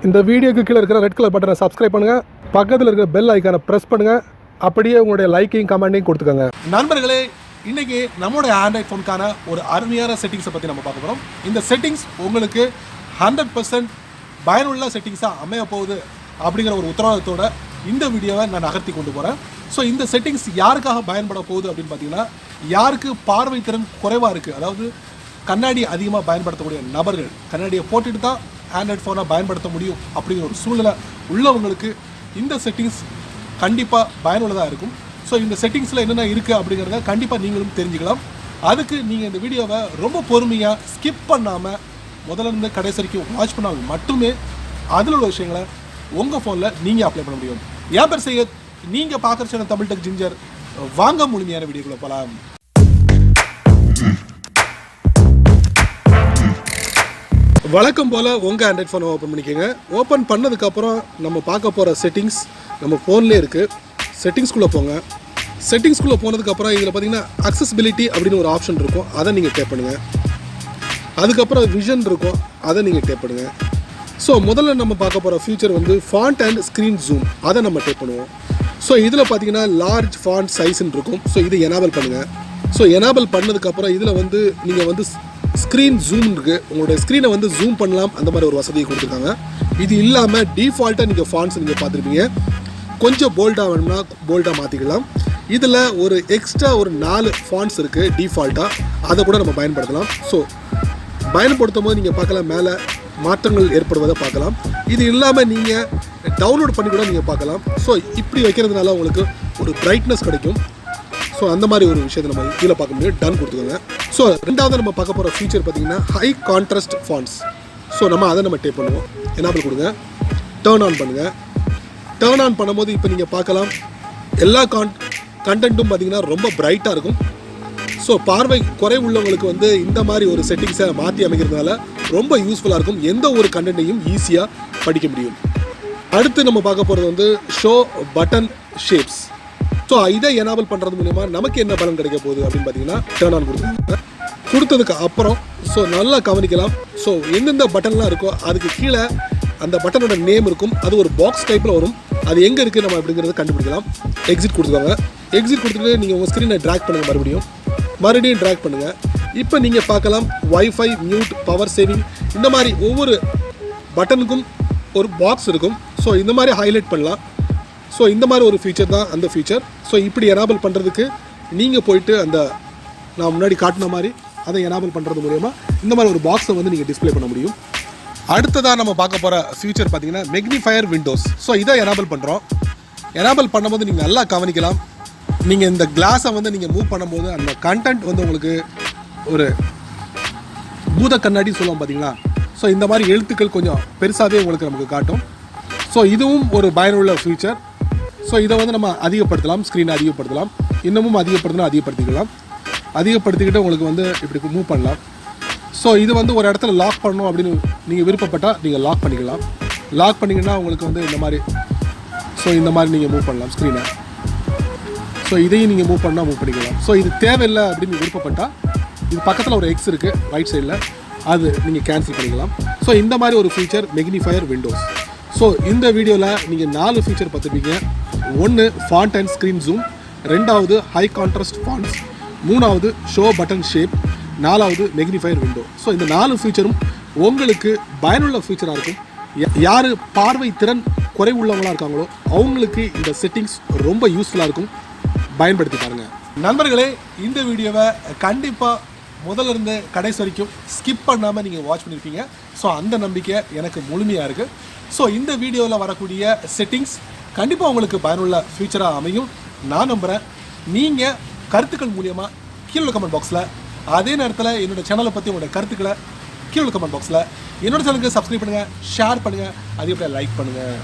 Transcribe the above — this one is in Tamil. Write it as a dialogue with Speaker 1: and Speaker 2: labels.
Speaker 1: இந்த வீடியோக்கு கீழே இருக்கிற ரெட் கலர் பட்டனை சப்ஸ்கிரைப் பண்ணுங்கள், பக்கத்தில் இருக்கிற பெல் ஐக்கானை ப்ரெஸ் பண்ணுங்கள், அப்படியே உங்களுடைய லைக்கையும் கமெண்ட்டையும் கொடுத்துக்கோங்க.
Speaker 2: நண்பர்களே, இன்றைக்கி நம்மளுடைய ஆண்ட்ராய்ட் ஃபோனுக்கான ஒரு அருமையான செட்டிங்ஸை பற்றி நம்ம பார்க்க போகிறோம். இந்த செட்டிங்ஸ் உங்களுக்கு 100% பயனுள்ள செட்டிங்ஸாக அமைய போகுது அப்படிங்கிற ஒரு உத்தரவாதத்தோட இந்த வீடியோவை நான் நகர்த்தி கொண்டு போகிறேன். ஸோ இந்த செட்டிங்ஸ் யாருக்காக பயன்பட போகுது அப்படின்னு பார்த்தீங்கன்னா, யாருக்கு பார்வை திறன் குறைவாக இருக்குது, அதாவது கண்ணாடி அதிகமாக பயன்படுத்தக்கூடிய நபர்கள், கண்ணாடியை போட்டுட்டு தான் ஆண்ட்ராய்ட் ஃபோனை பயன்படுத்த முடியும் அப்படிங்கிற ஒரு சூழ்நிலை உள்ளவங்களுக்கு இந்த செட்டிங்ஸ் கண்டிப்பாக பயனுள்ளதாக இருக்கும். ஸோ இந்த செட்டிங்ஸில் என்னென்ன இருக்குது அப்படிங்கிறத கண்டிப்பாக நீங்களும் தெரிஞ்சுக்கலாம். அதுக்கு நீங்கள் இந்த வீடியோவை ரொம்ப பொறுமையாக ஸ்கிப் பண்ணாமல் முதல்ல இருந்து கடைசி வரைக்கும் வாட்ச் பண்ணால் மட்டுமே அதில் உள்ள விஷயங்களை உங்கள் ஃபோனில் நீங்கள் அப்ளை பண்ண முடியும். என் பேர் செய்யத், நீங்கள் பார்க்குற சேனல் தமிழ் டெக் ஜிஞ்சர். வாங்க முழுமையான வீடியோக்குள்ளே போகலாம். வழக்கம் போல் உங்கள் ஆண்ட்ராய்ட் ஃபோனை ஓப்பன் பண்ணிக்கோங்க. ஓப்பன் பண்ணதுக்கப்புறம் நம்ம பார்க்க போகிற செட்டிங்ஸ் நம்ம ஃபோன்லேயே இருக்குது. செட்டிங்ஸ்குள்ளே போங்க. செட்டிங்ஸ்குள்ளே போனதுக்கப்புறம் இதில் பார்த்தீங்கன்னா அக்சசிபிலிட்டி அப்படின்னு ஒரு ஆப்ஷன் இருக்கும், அதை நீங்கள் டேப் பண்ணுங்கள். அதுக்கப்புறம் விஷன் இருக்கும், அதை நீங்கள் டேப் பண்ணுங்கள். ஸோ முதல்ல நம்ம பார்க்க போகிற ஃபியூச்சர் வந்து ஃபாண்ட் அண்ட் ஸ்க்ரீன் ஜூம், அதை நம்ம டேப் பண்ணுவோம். ஸோ இதில் பார்த்தீங்கன்னா லார்ஜ் ஃபாண்ட் சைஸ்ன்னு இருக்கும். ஸோ இதை எனேபிள் பண்ணுங்கள். ஸோ எனேபிள் பண்ணதுக்கப்புறம் இதில் வந்து நீங்கள் வந்து ஸ்க்ரீன் ஜூம் இருக்குது, உங்களுடைய ஸ்க்ரீனை வந்து ஜூம் பண்ணலாம், அந்த மாதிரி ஒரு வசதியை கொடுத்துருக்காங்க. இது இல்லாமல் டிஃபால்ட்டாக நீங்கள் ஃபாண்ட்ஸ் நீங்கள் பார்த்துருப்பீங்க, கொஞ்சம் போல்டாக வேணும்னா போல்டாக மாற்றிக்கலாம். இதில் ஒரு எக்ஸ்ட்ரா ஒரு 4 ஃபாண்ட்ஸ் இருக்குது டிஃபால்ட்டாக, அதை கூட நம்ம பயன்படுத்தலாம். ஸோ பயன்படுத்தும் போது நீங்கள் பார்க்கலாம், மேலே மாற்றங்கள் ஏற்படுவதை பார்க்கலாம். இது இல்லாமல் நீங்கள் டவுன்லோட் பண்ணி கூட நீங்கள் பார்க்கலாம். ஸோ இப்படி வைக்கிறதுனால உங்களுக்கு ஒரு பிரைட்னஸ் கிடைக்கும். ஸோ அந்த மாதிரி ஒரு விஷயத்தை நம்ம கீழே பார்க்க முடியும். டன் கொடுத்துக்கோங்க. ஸோ ரெண்டாவது நம்ம பார்க்க போகிற ஃபீச்சர் பார்த்தீங்கன்னா ஹை கான்ட்ராஸ்ட் ஃபாண்ட்ஸ். ஸோ நம்ம அதை நம்ம டேப் பண்ணுவோம். எனேபிள் கொடுங்க, டேர்ன் ஆன் பண்ணுங்கள். டேர்ன் ஆன் பண்ணும்போது இப்போ நீங்கள் பார்க்கலாம், எல்லா கண்டென்ட்டும் பார்த்தீங்கன்னா ரொம்ப பிரைட்டாக இருக்கும். ஸோ பார்வை குறை உள்ளவங்களுக்கு வந்து இந்த மாதிரி ஒரு செட்டிங்ஸை மாற்றி அமைக்கிறதுனால ரொம்ப யூஸ்ஃபுல்லாக இருக்கும். எந்த ஒரு கண்டென்ட்டையும் ஈஸியாக படிக்க முடியும். அடுத்து நம்ம பார்க்க போகிறது வந்து ஷோ பட்டன் ஷேப்ஸ். ஸோ இதை எனேபிள் பண்ணுறது மூலமா நமக்கு என்ன பலன் கிடைக்க போகுது அப்படின்னு பார்த்தீங்கன்னா, டேர்ன் ஆன் கொடுத்துருக்காங்க. கொடுத்ததுக்கு அப்புறம் ஸோ நல்லா கவனிக்கலாம். ஸோ எந்தெந்த பட்டன்லாம் இருக்கோ அதுக்கு கீழே அந்த பட்டனோட நேம் இருக்கும். அது ஒரு பாக்ஸ் டைப்பில் வரும். அது எங்கே இருக்குது நம்ம அப்படிங்கிறத கண்டுபிடிக்கலாம். எக்ஸிட் கொடுத்துருவாங்க. எக்ஸிட் கொடுத்துட்டு நீங்கள் உங்கள் ஸ்க்ரீனை ட்ராக் பண்ணுங்கள், மறுபடியும் ட்ராக் பண்ணுங்கள். இப்போ நீங்கள் பார்க்கலாம், வைஃபை, மியூட், பவர் சேவிங், இந்த மாதிரி ஒவ்வொரு பட்டனுக்கும் ஒரு பாக்ஸ் இருக்கும். ஸோ இந்த மாதிரி ஹைலைட் பண்ணலாம். ஸோ இந்த மாதிரி ஒரு ஃபீச்சர் தான் அந்த ஃபீச்சர். ஸோ இப்படி எனேபிள் பண்ணுறதுக்கு நீங்கள் போயிட்டு அந்த நான் முன்னாடி காட்டின மாதிரி அதை எனேபிள் பண்ணுறது மூலமா இந்த மாதிரி ஒரு பாக்ஸை வந்து நீங்கள் டிஸ்பிளே பண்ண முடியும். அடுத்ததாக நம்ம பார்க்க போகிற ஃபீச்சர் பார்த்தீங்கன்னா மேக்னிஃபையர் விண்டோஸ். ஸோ இதை எனேபிள் பண்ணுறோம். எனேபிள் பண்ணும்போது நீங்கள் நல்லா கவனிக்கலாம், நீங்கள் இந்த கிளாஸை வந்து நீங்கள் மூவ் பண்ணும்போது அந்த கண்டென்ட் வந்து உங்களுக்கு ஒரு பூத கண்ணாடி சொல்லுவோம் பார்த்தீங்களா. ஸோ இந்த மாதிரி எழுத்துக்கள் கொஞ்சம் பெருசாகவே உங்களுக்கு நமக்கு காட்டும். ஸோ இதுவும் ஒரு பயனுள்ள ஃபீச்சர். ஸோ இதை வந்து நம்ம அதிகப்படுத்தலாம், ஸ்க்ரீனை அதிகப்படுத்தலாம், இன்னமும் அதிகப்படுத்திக்கலாம். அதிகப்படுத்திக்கிட்டு உங்களுக்கு வந்து இப்படி மூவ் பண்ணலாம். ஸோ இது வந்து ஒரு இடத்துல லாக் பண்ணணும் அப்படின்னு நீங்கள் விருப்பப்பட்டால் நீங்கள் லாக் பண்ணிக்கலாம். லாக் பண்ணிங்கன்னா உங்களுக்கு வந்து இந்த மாதிரி நீங்கள் மூவ் பண்ணலாம் ஸ்க்ரீனை. ஸோ இதையும் நீங்கள் மூவ் பண்ணிக்கலாம். ஸோ இது தேவையில்லை அப்படின்னு விருப்பப்பட்டால் இது பக்கத்தில் ஒரு எக்ஸ் இருக்குது ரைட் சைடில், அது நீங்கள் கேன்சல் பண்ணிக்கலாம். ஸோ இந்த மாதிரி ஒரு ஃபீச்சர் மேக்னிஃபையர் விண்டோஸ். ஸோ இந்த வீடியோவில் நீங்கள் 4 ஃபீச்சர் பார்த்துருப்பீங்க. 1 ஃபாண்ட் அண்ட் ஸ்க்ரீன் ஜூம், 2வது ஹை கான்ட்ராஸ்ட் ஃபாண்ட்ஸ், 3வது ஷோ பட்டன் ஷேப், 4வது மேக்னிஃபையர் விண்டோ. ஸோ இந்த 4 ஃபீச்சரும் உங்களுக்கு பயனுள்ள ஃபீச்சராக இருக்கும். யார் பார்வை திறன் குறை உள்ளவங்களாக இருக்காங்களோ அவங்களுக்கு இந்த செட்டிங்ஸ் ரொம்ப யூஸ்ஃபுல்லாக இருக்கும். பயன்படுத்தி பாருங்கள். நண்பர்களே, இந்த வீடியோவை கண்டிப்பாக முதல்ல இருந்து கடைசி வரைக்கும் ஸ்கிப் பண்ணாமல் நீங்கள் வாட்ச் பண்ணியிருப்பீங்க. ஸோ அந்த நம்பிக்கை எனக்கு முழுமையாக இருக்குது. ஸோ இந்த வீடியோவில் வரக்கூடிய செட்டிங்ஸ் கண்டிப்பாக உங்களுக்கு பயனுள்ள ஃபியூச்சராக அமையும் நான் நம்புகிறேன். நீங்கள் கருத்துக்கள் மூலியமாக கீழே கமெண்ட் பாக்ஸில், அதே நேரத்தில் என்னோடய சேனலை பற்றி உங்களோட கருத்துக்களை கீழே கமெண்ட் பாக்ஸில், என்னோடய சேனலுக்கு சப்ஸ்கிரைப் பண்ணுங்கள், ஷேர் பண்ணுங்கள், அதே போல் லைக் பண்ணுங்கள்.